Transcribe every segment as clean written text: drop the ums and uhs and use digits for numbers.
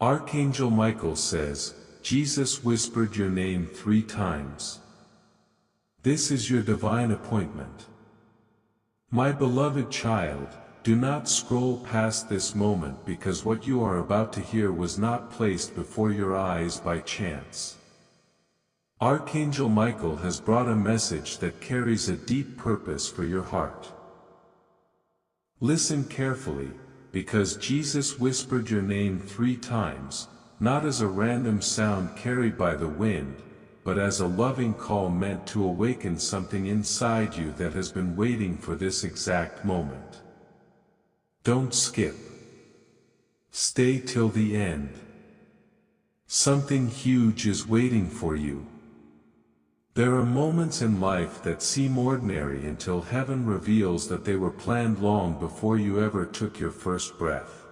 Archangel Michael says, Jesus whispered your name 3 times. This is your divine appointment. My beloved child, do not scroll past this moment because what you are about to hear was not placed before your eyes by chance. Archangel Michael has brought a message that carries a deep purpose for your heart. Listen carefully, because Jesus whispered your name 3 times, not as a random sound carried by the wind, but as a loving call meant to awaken something inside you that has been waiting for this exact moment. Don't skip. Stay till the end. Something huge is waiting for you. There are moments in life that seem ordinary until heaven reveals that they were planned long before you ever took your first breath.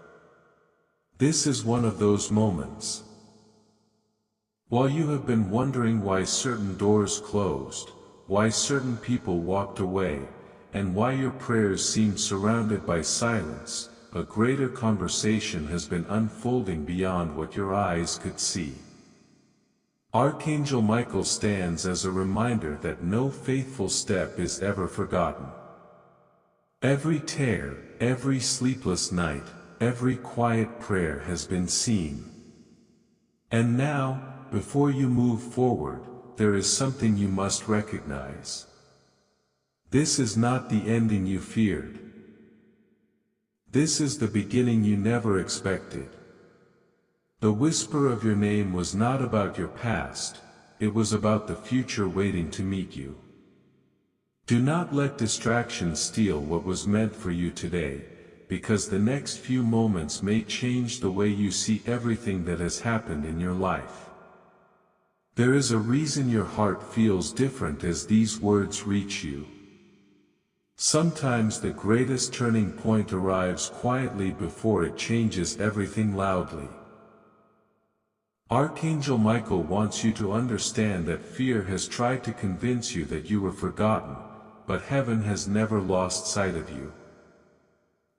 This is one of those moments. While you have been wondering why certain doors closed, why certain people walked away, and why your prayers seem surrounded by silence, a greater conversation has been unfolding beyond what your eyes could see. Archangel Michael stands as a reminder that no faithful step is ever forgotten. Every tear, every sleepless night, every quiet prayer has been seen. And now, before you move forward, there is something you must recognize. This is not the ending you feared. This is the beginning you never expected. The whisper of your name was not about your past, it was about the future waiting to meet you. Do not let distractions steal what was meant for you today, because the next few moments may change the way you see everything that has happened in your life. There is a reason your heart feels different as these words reach you. Sometimes the greatest turning point arrives quietly before it changes everything loudly. Archangel Michael wants you to understand that fear has tried to convince you that you were forgotten, but heaven has never lost sight of you.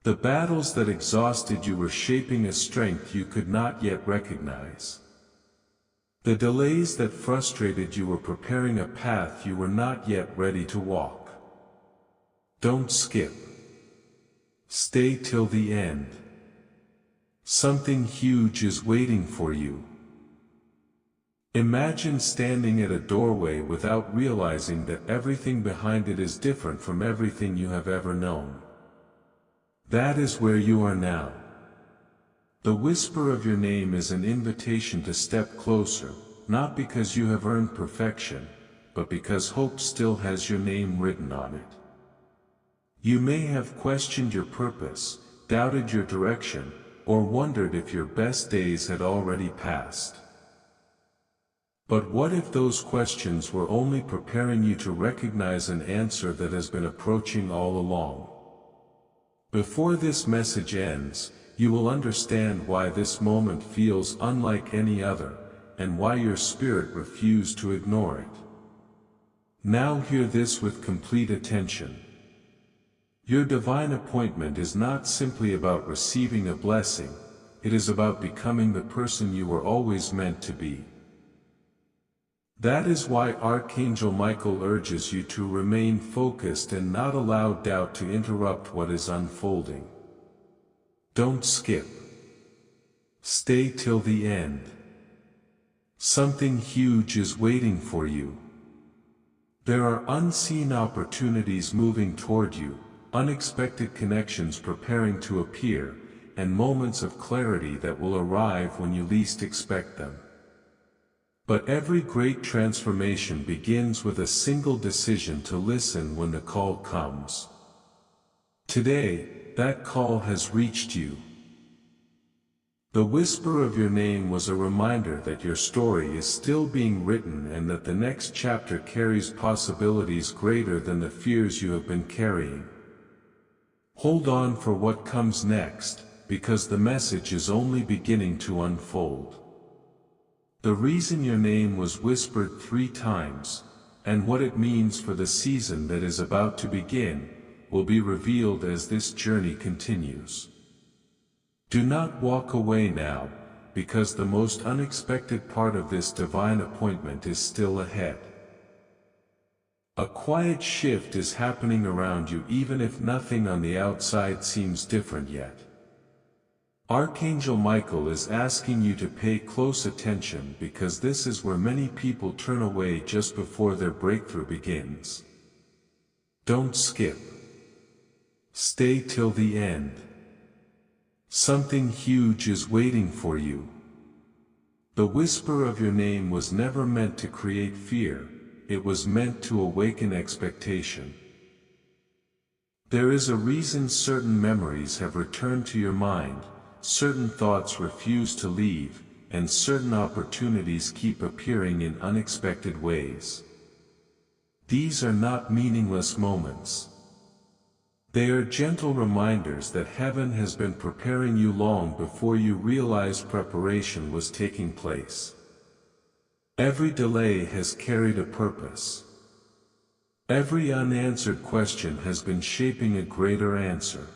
The battles that exhausted you were shaping a strength you could not yet recognize. The delays that frustrated you were preparing a path you were not yet ready to walk. Don't skip. Stay till the end. Something huge is waiting for you. Imagine standing at a doorway without realizing that everything behind it is different from everything you have ever known. That is where you are now. The whisper of your name is an invitation to step closer, not because you have earned perfection, but because hope still has your name written on it. You may have questioned your purpose, doubted your direction, or wondered if your best days had already passed. But what if those questions were only preparing you to recognize an answer that has been approaching all along? Before this message ends, you will understand why this moment feels unlike any other, and why your spirit refused to ignore it. Now hear this with complete attention. Your divine appointment is not simply about receiving a blessing, it is about becoming the person you were always meant to be. That is why Archangel Michael urges you to remain focused and not allow doubt to interrupt what is unfolding. Don't skip. Stay till the end. Something huge is waiting for you. There are unseen opportunities moving toward you, unexpected connections preparing to appear, and moments of clarity that will arrive when you least expect them. But every great transformation begins with a single decision to listen when the call comes. Today, that call has reached you. The whisper of your name was a reminder that your story is still being written and that the next chapter carries possibilities greater than the fears you have been carrying. Hold on for what comes next, because the message is only beginning to unfold. The reason your name was whispered 3 times, and what it means for the season that is about to begin, will be revealed as this journey continues. Do not walk away now, because the most unexpected part of this divine appointment is still ahead. A quiet shift is happening around you even if nothing on the outside seems different yet. Archangel Michael is asking you to pay close attention because this is where many people turn away just before their breakthrough begins. Don't skip. Stay till the end. Something huge is waiting for you. The whisper of your name was never meant to create fear, it was meant to awaken expectation. There is a reason certain memories have returned to your mind, certain thoughts refuse to leave, and certain opportunities keep appearing in unexpected ways. These are not meaningless moments. They are gentle reminders that heaven has been preparing you long before you realized preparation was taking place. Every delay has carried a purpose. Every unanswered question has been shaping a greater answer.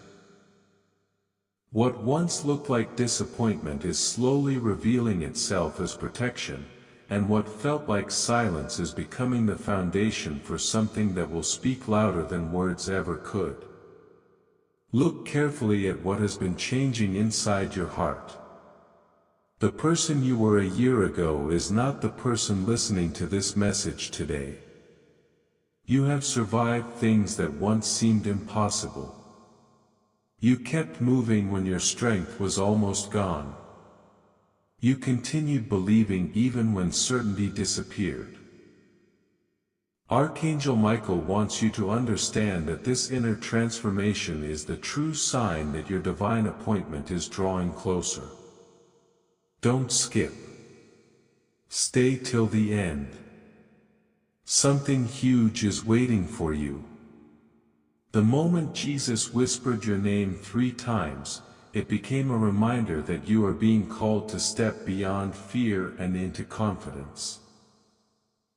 What once looked like disappointment is slowly revealing itself as protection, and what felt like silence is becoming the foundation for something that will speak louder than words ever could. Look carefully at what has been changing inside your heart. The person you were a year ago is not the person listening to this message today. You have survived things that once seemed impossible. You kept moving when your strength was almost gone. You continued believing even when certainty disappeared. Archangel Michael wants you to understand that this inner transformation is the true sign that your divine appointment is drawing closer. Don't skip. Stay till the end. Something huge is waiting for you. The moment Jesus whispered your name 3 times, it became a reminder that you are being called to step beyond fear and into confidence.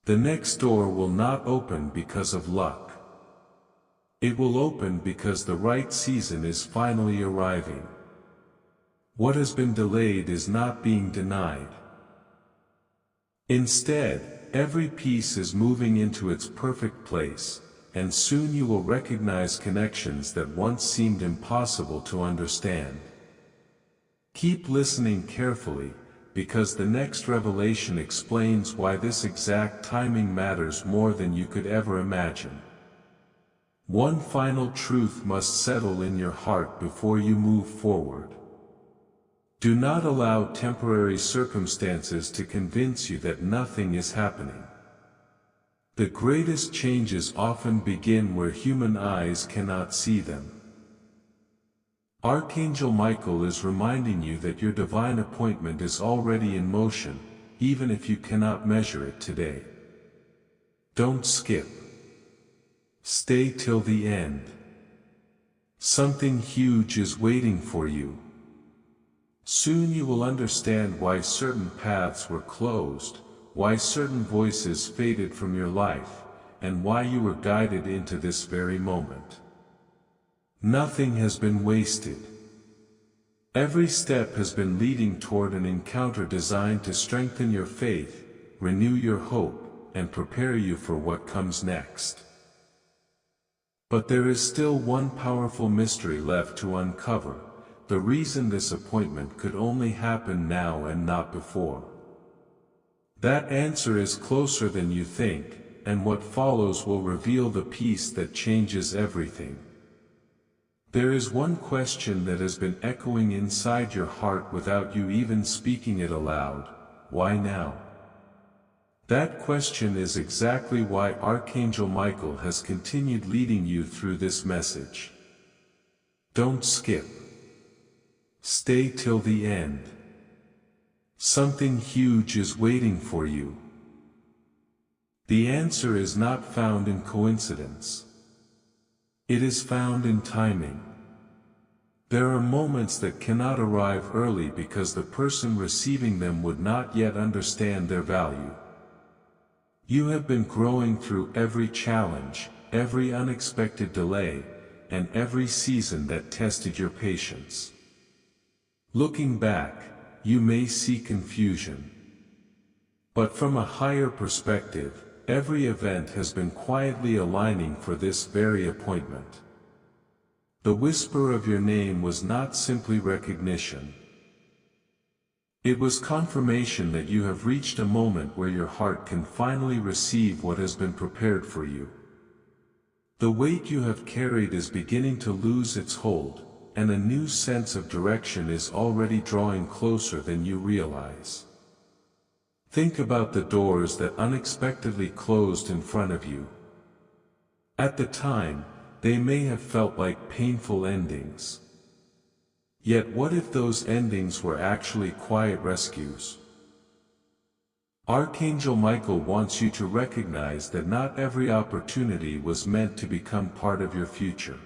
The next door will not open because of luck. It will open because the right season is finally arriving. What has been delayed is not being denied. Instead, every piece is moving into its perfect place, and soon you will recognize connections that once seemed impossible to understand. Keep listening carefully, because the next revelation explains why this exact timing matters more than you could ever imagine. One final truth must settle in your heart before you move forward. Do not allow temporary circumstances to convince you that nothing is happening. The greatest changes often begin where human eyes cannot see them. Archangel Michael is reminding you that your divine appointment is already in motion, even if you cannot measure it today. Don't skip. Stay till the end. Something huge is waiting for you. Soon you will understand why certain paths were closed, why certain voices faded from your life, and why you were guided into this very moment. Nothing has been wasted. Every step has been leading toward an encounter designed to strengthen your faith, renew your hope, and prepare you for what comes next. But there is still one powerful mystery left to uncover, the reason this appointment could only happen now and not before. That answer is closer than you think, and what follows will reveal the piece that changes everything. There is one question that has been echoing inside your heart without you even speaking it aloud: why now? That question is exactly why Archangel Michael has continued leading you through this message. Don't skip. Stay till the end. Something huge is waiting for you. The answer is not found in coincidence. It is found in timing. There are moments that cannot arrive early because the person receiving them would not yet understand their value. You have been growing through every challenge, every unexpected delay, and every season that tested your patience. Looking back, you may see confusion. But from a higher perspective, every event has been quietly aligning for this very appointment. The whisper of your name was not simply recognition. It was confirmation that you have reached a moment where your heart can finally receive what has been prepared for you. The weight you have carried is beginning to lose its hold, and a new sense of direction is already drawing closer than you realize. Think about the doors that unexpectedly closed in front of you. At the time, they may have felt like painful endings. Yet what if those endings were actually quiet rescues? Archangel Michael wants you to recognize that not every opportunity was meant to become part of your future.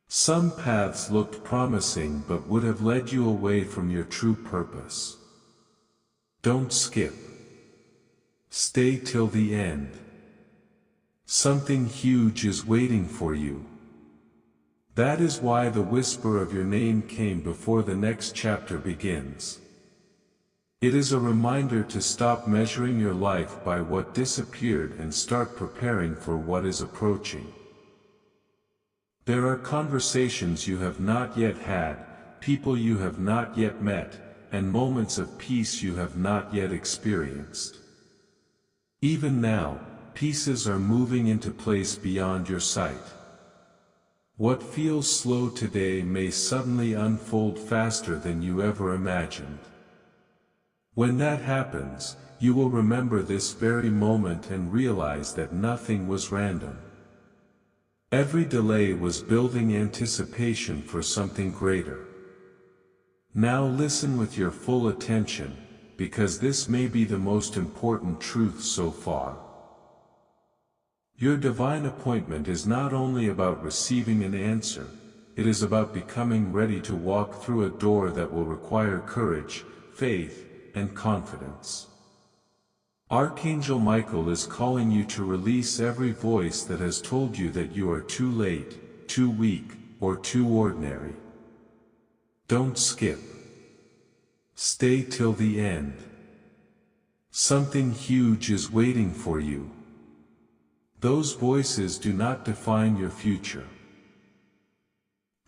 Some paths looked promising but would have led you away from your true purpose. Don't skip. Stay till the end. Something huge is waiting for you. That is why the whisper of your name came before the next chapter begins. It is a reminder to stop measuring your life by what disappeared and start preparing for what is approaching. There are conversations you have not yet had, people you have not yet met, and moments of peace you have not yet experienced. Even now, pieces are moving into place beyond your sight. What feels slow today may suddenly unfold faster than you ever imagined. When that happens, you will remember this very moment and realize that nothing was random. Every delay was building anticipation for something greater. Now listen with your full attention, because this may be the most important truth so far. Your divine appointment is not only about receiving an answer, it is about becoming ready to walk through a door that will require courage, faith, and confidence. Archangel Michael is calling you to release every voice that has told you that you are too late, too weak, or too ordinary. Don't skip. Stay till the end. Something huge is waiting for you. Those voices do not define your future.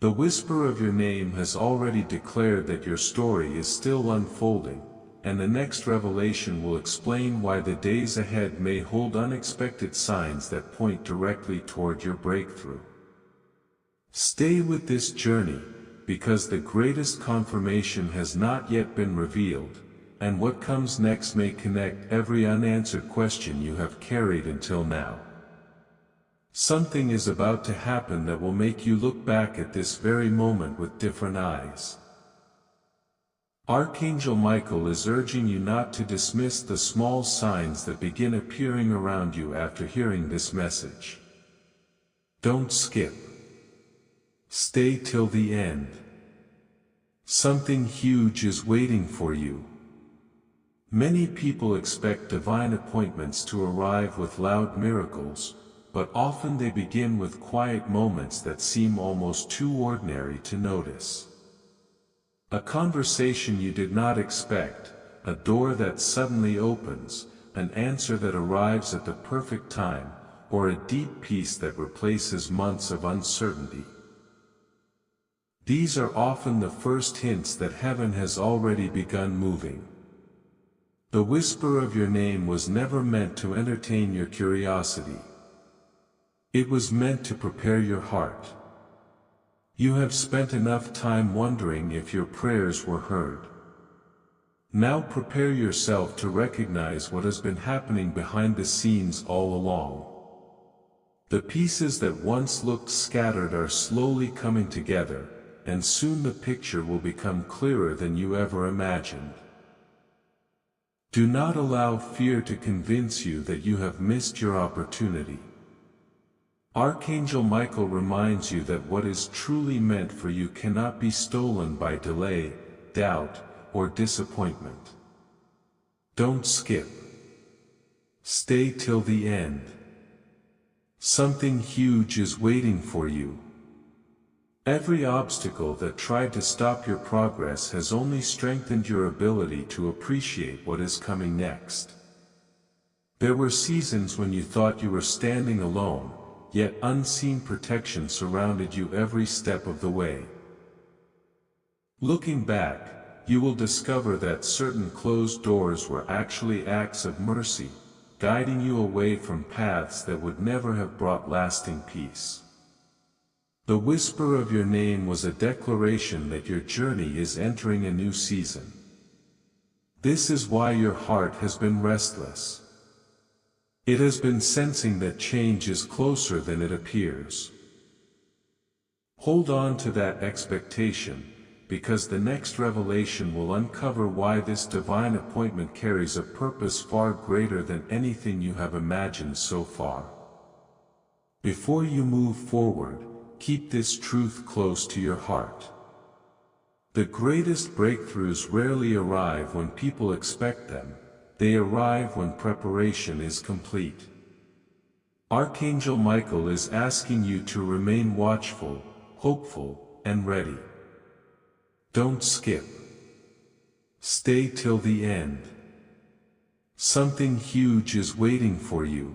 The whisper of your name has already declared that your story is still unfolding, and the next revelation will explain why the days ahead may hold unexpected signs that point directly toward your breakthrough. Stay with this journey, because the greatest confirmation has not yet been revealed, and what comes next may connect every unanswered question you have carried until now. Something is about to happen that will make you look back at this very moment with different eyes. Archangel Michael is urging you not to dismiss the small signs that begin appearing around you after hearing this message. Don't skip. Stay till the end. Something huge is waiting for you. Many people expect divine appointments to arrive with loud miracles, but often they begin with quiet moments that seem almost too ordinary to notice. A conversation you did not expect, a door that suddenly opens, an answer that arrives at the perfect time, or a deep peace that replaces months of uncertainty. These are often the first hints that heaven has already begun moving. The whisper of your name was never meant to entertain your curiosity. It was meant to prepare your heart. You have spent enough time wondering if your prayers were heard. Now prepare yourself to recognize what has been happening behind the scenes all along. The pieces that once looked scattered are slowly coming together, and soon the picture will become clearer than you ever imagined. Do not allow fear to convince you that you have missed your opportunity. Archangel Michael reminds you that what is truly meant for you cannot be stolen by delay, doubt, or disappointment. Don't skip. Stay till the end. Something huge is waiting for you. Every obstacle that tried to stop your progress has only strengthened your ability to appreciate what is coming next. There were seasons when you thought you were standing alone, yet unseen protection surrounded you every step of the way. Looking back, you will discover that certain closed doors were actually acts of mercy, guiding you away from paths that would never have brought lasting peace. The whisper of your name was a declaration that your journey is entering a new season. This is why your heart has been restless. It has been sensing that change is closer than it appears. Hold on to that expectation, because the next revelation will uncover why this divine appointment carries a purpose far greater than anything you have imagined so far. Before you move forward, keep this truth close to your heart. The greatest breakthroughs rarely arrive when people expect them, they arrive when preparation is complete. Archangel Michael is asking you to remain watchful, hopeful, and ready. Don't skip. Stay till the end. Something huge is waiting for you.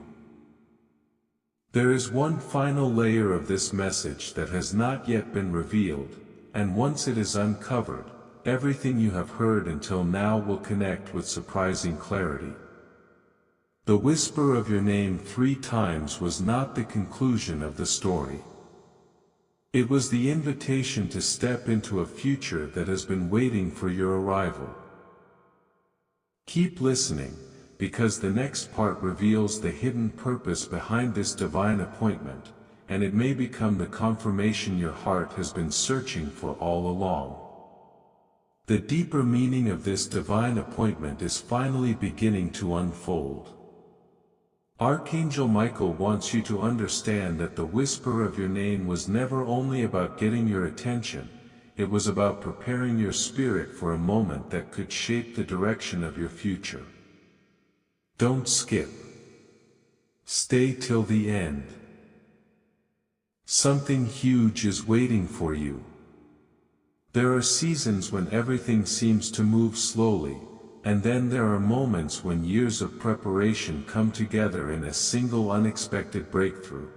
There is one final layer of this message that has not yet been revealed, and once it is uncovered, everything you have heard until now will connect with surprising clarity. The whisper of your name 3 times was not the conclusion of the story. It was the invitation to step into a future that has been waiting for your arrival. Keep listening, because the next part reveals the hidden purpose behind this divine appointment, and it may become the confirmation your heart has been searching for all along. The deeper meaning of this divine appointment is finally beginning to unfold. Archangel Michael wants you to understand that the whisper of your name was never only about getting your attention, it was about preparing your spirit for a moment that could shape the direction of your future. Don't skip. Stay till the end. Something huge is waiting for you. There are seasons when everything seems to move slowly, and then there are moments when years of preparation come together in a single unexpected breakthrough.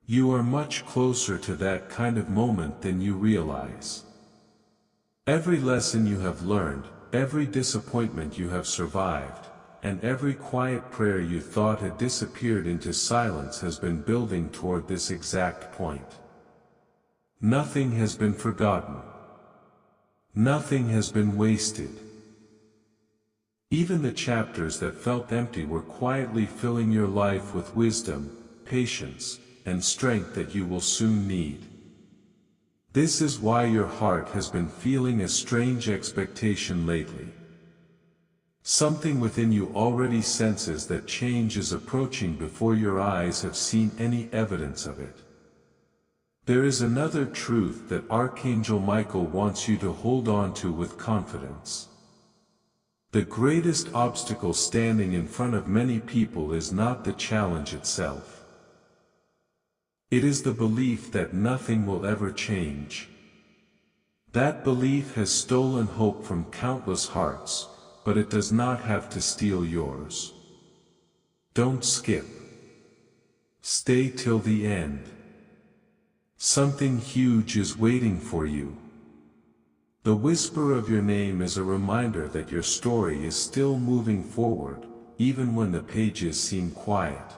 You are much closer to that kind of moment than you realize. Every lesson you have learned, every disappointment you have survived, and every quiet prayer you thought had disappeared into silence has been building toward this exact point. Nothing has been forgotten. Nothing has been wasted. Even the chapters that felt empty were quietly filling your life with wisdom, patience, and strength that you will soon need. This is why your heart has been feeling a strange expectation lately. Something within you already senses that change is approaching before your eyes have seen any evidence of it. There is another truth that Archangel Michael wants you to hold on to with confidence. The greatest obstacle standing in front of many people is not the challenge itself. It is the belief that nothing will ever change. That belief has stolen hope from countless hearts, but it does not have to steal yours. Don't skip. Stay till the end. Something huge is waiting for you. The whisper of your name is a reminder that your story is still moving forward, even when the pages seem quiet.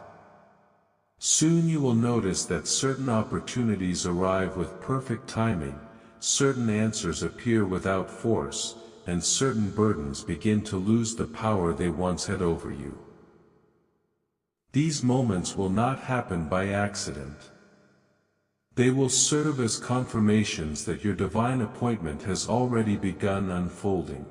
Soon you will notice that certain opportunities arrive with perfect timing, certain answers appear without force, and certain burdens begin to lose the power they once had over you. These moments will not happen by accident. They will serve as confirmations that your divine appointment has already begun unfolding.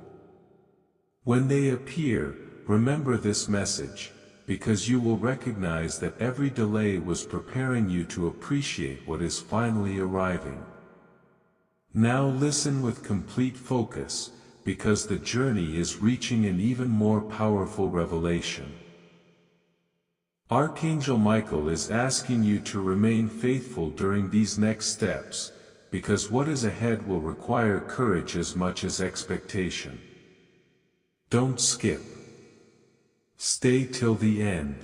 When they appear, remember this message, because you will recognize that every delay was preparing you to appreciate what is finally arriving. Now listen with complete focus, because the journey is reaching an even more powerful revelation. Archangel Michael is asking you to remain faithful during these next steps, because what is ahead will require courage as much as expectation. Don't skip. Stay till the end.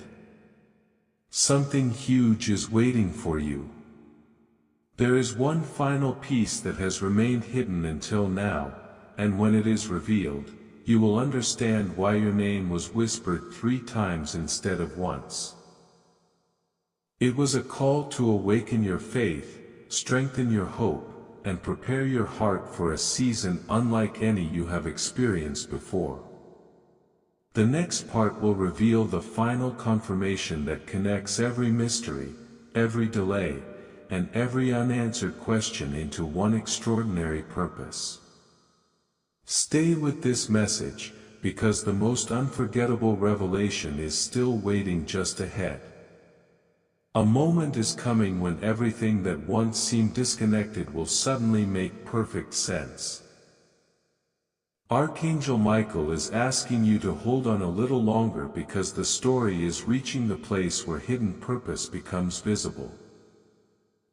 Something huge is waiting for you. There is one final piece that has remained hidden until now, and when it is revealed, you will understand why your name was whispered 3 times instead of once. It was a call to awaken your faith, strengthen your hope, and prepare your heart for a season unlike any you have experienced before. The next part will reveal the final confirmation that connects every mystery, every delay, and every unanswered question into one extraordinary purpose. Stay with this message, because the most unforgettable revelation is still waiting just ahead. A moment is coming when everything that once seemed disconnected will suddenly make perfect sense. Archangel Michael is asking you to hold on a little longer because the story is reaching the place where hidden purpose becomes visible.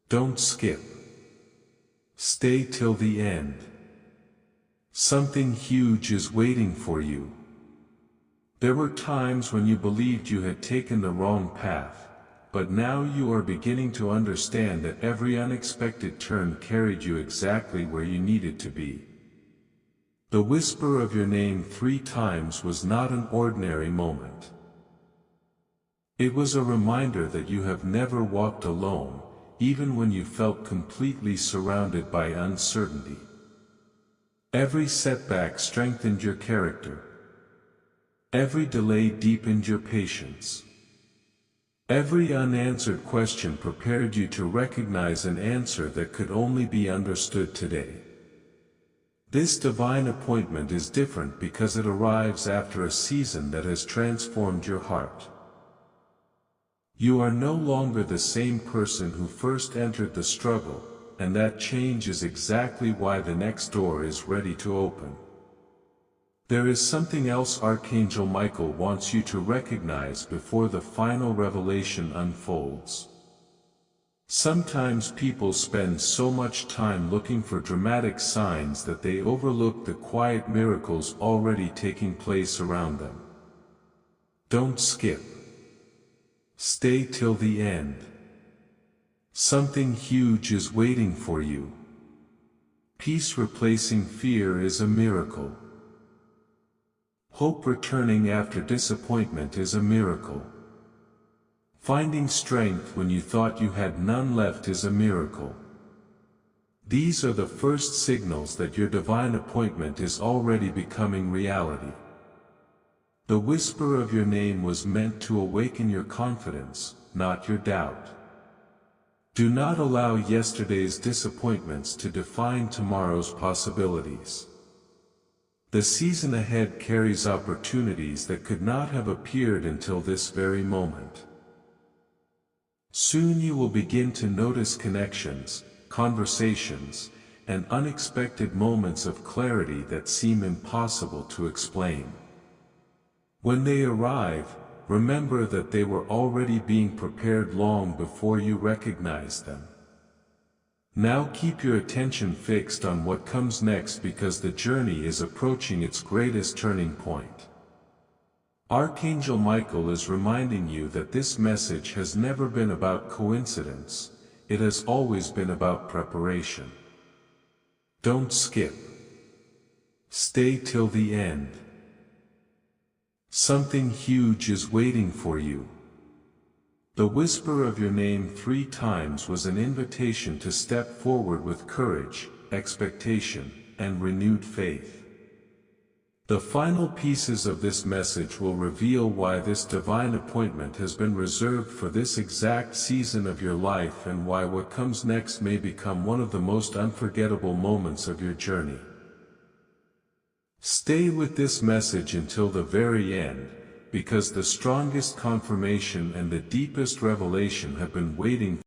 Don't skip. Stay till the end. Something huge is waiting for you. There were times when you believed you had taken the wrong path, but now you are beginning to understand that every unexpected turn carried you exactly where you needed to be. The whisper of your name 3 times was not an ordinary moment. It was a reminder that you have never walked alone, even when you felt completely surrounded by uncertainty. Every setback strengthened your character. Every delay deepened your patience. Every unanswered question prepared you to recognize an answer that could only be understood today. This divine appointment is different because it arrives after a season that has transformed your heart. You are no longer the same person who first entered the struggle, and that change is exactly why the next door is ready to open. There is something else Archangel Michael wants you to recognize before the final revelation unfolds. Sometimes people spend so much time looking for dramatic signs that they overlook the quiet miracles already taking place around them. Don't skip. Stay till the end. Something huge is waiting for you. Peace replacing fear is a miracle. Hope returning after disappointment is a miracle. Finding strength when you thought you had none left is a miracle. These are the first signals that your divine appointment is already becoming reality. The whisper of your name was meant to awaken your confidence, not your doubt. Do not allow yesterday's disappointments to define tomorrow's possibilities. The season ahead carries opportunities that could not have appeared until this very moment. Soon you will begin to notice connections, conversations, and unexpected moments of clarity that seem impossible to explain. When they arrive, remember that they were already being prepared long before you recognized them. Now keep your attention fixed on what comes next because the journey is approaching its greatest turning point. Archangel Michael is reminding you that this message has never been about coincidence, it has always been about preparation. Don't skip. Stay till the end. Something huge is waiting for you. The whisper of your name 3 times was an invitation to step forward with courage, expectation, and renewed faith. The final pieces of this message will reveal why this divine appointment has been reserved for this exact season of your life and why what comes next may become one of the most unforgettable moments of your journey. Stay with this message until the very end, because the strongest confirmation and the deepest revelation have been waiting